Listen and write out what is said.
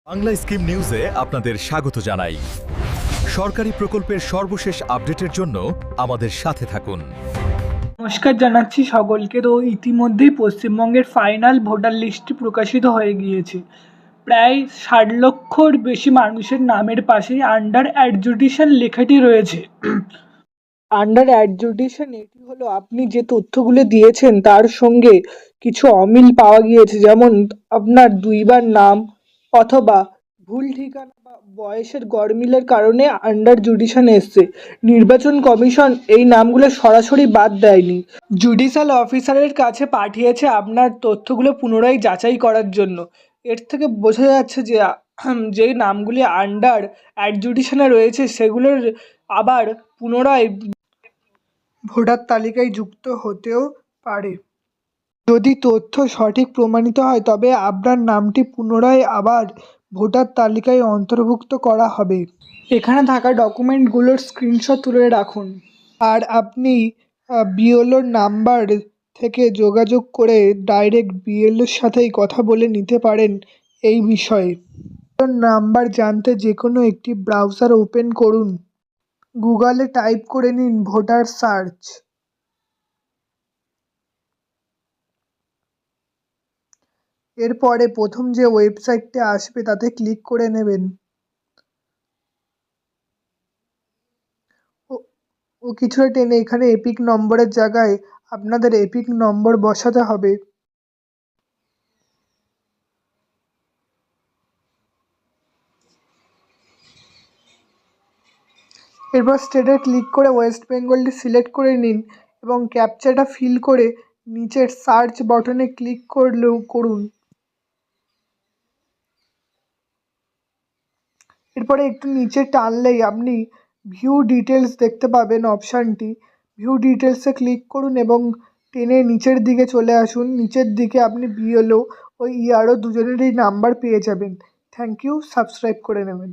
Bangla scheme নিউজে আপনাদের স্বাগত জানাই। সরকারি প্রকল্পের সর্বশেষ আপডেটের জন্য আমাদের সাথে থাকুন। নমস্কার জানাচ্ছি সকলকে। তো ইতিমধ্যেই পশ্চিমবঙ্গের ফাইনাল ভোটার লিস্টটি প্রকাশিত হয়ে গিয়েছে। প্রায় 60 লক্ষর বেশি মানুষের নামের পাশেই আন্ডার অ্যাডজুডিশন লেখাটি রয়েছে। আন্ডার অ্যাডজুডিশন এটি হলো আপনি যে তথ্যগুলো দিয়েছেন তার সঙ্গে কিছু অমিল পাওয়া গিয়েছে, যেমন আপনার দুইবার নাম অথবা ভুল ঠিকানা বা বয়সের গরমিলের কারণে আন্ডার জুডিশন এসছে। নির্বাচন কমিশন এই নামগুলো সরাসরি বাদ দেয়নি, জুডিশিয়াল অফিসারের কাছে পাঠিয়েছে আপনার তথ্যগুলো পুনরায় যাচাই করার জন্য। এর থেকে বোঝা যাচ্ছে যে যেই নামগুলি আন্ডার অ্যাডজুডিশনে রয়েছে সেগুলোর আবার পুনরায় ভোটার তালিকায় যুক্ত হতেও পারে। যদি তথ্য সঠিক প্রমাণিত হয় তবে আপনার নামটি পুনরায় আবার ভোটার তালিকায় অন্তর্ভুক্ত করা হবে। এখানে থাকা ডকুমেন্টগুলোর স্ক্রিনশট তুলে রাখুন। আর আপনি বিএলওর নাম্বার থেকে যোগাযোগ করে ডাইরেক্ট বিএলওর সাথেই কথা বলে নিতে পারেন এই বিষয়ে। নাম্বার জানতে যে কোনো একটি ব্রাউজার ওপেন করুন। গুগলে টাইপ করে নিন ভোটার সার্চ। এরপরে প্রথম যে ওয়েবসাইটটি আসবে তাতে ক্লিক করে নেবেন। ও কিছুটা টেনে এখানে এপিক নম্বরের জায়গায় আপনাদের এপিক নম্বর বসাতে হবে। এরপর স্টেটে ক্লিক করে ওয়েস্ট বেঙ্গলটি সিলেক্ট করে নিন এবং ক্যাপচাটা ফিল করে নিচের সার্চ বাটনে ক্লিক করুন। এরপরে একটু নিচে টানলেই আপনি ভিউ ডিটেলস দেখতে পাবেন অপশানটি। ভিউ ডিটেলসে ক্লিক করুন এবং টেনে নিচের দিকে চলে আসুন। নিচের দিকে আপনি বিএলও ও ইআরও দুজনেরই নাম্বার পেয়ে যাবেন। থ্যাংক ইউ, সাবস্ক্রাইব করে নেবেন।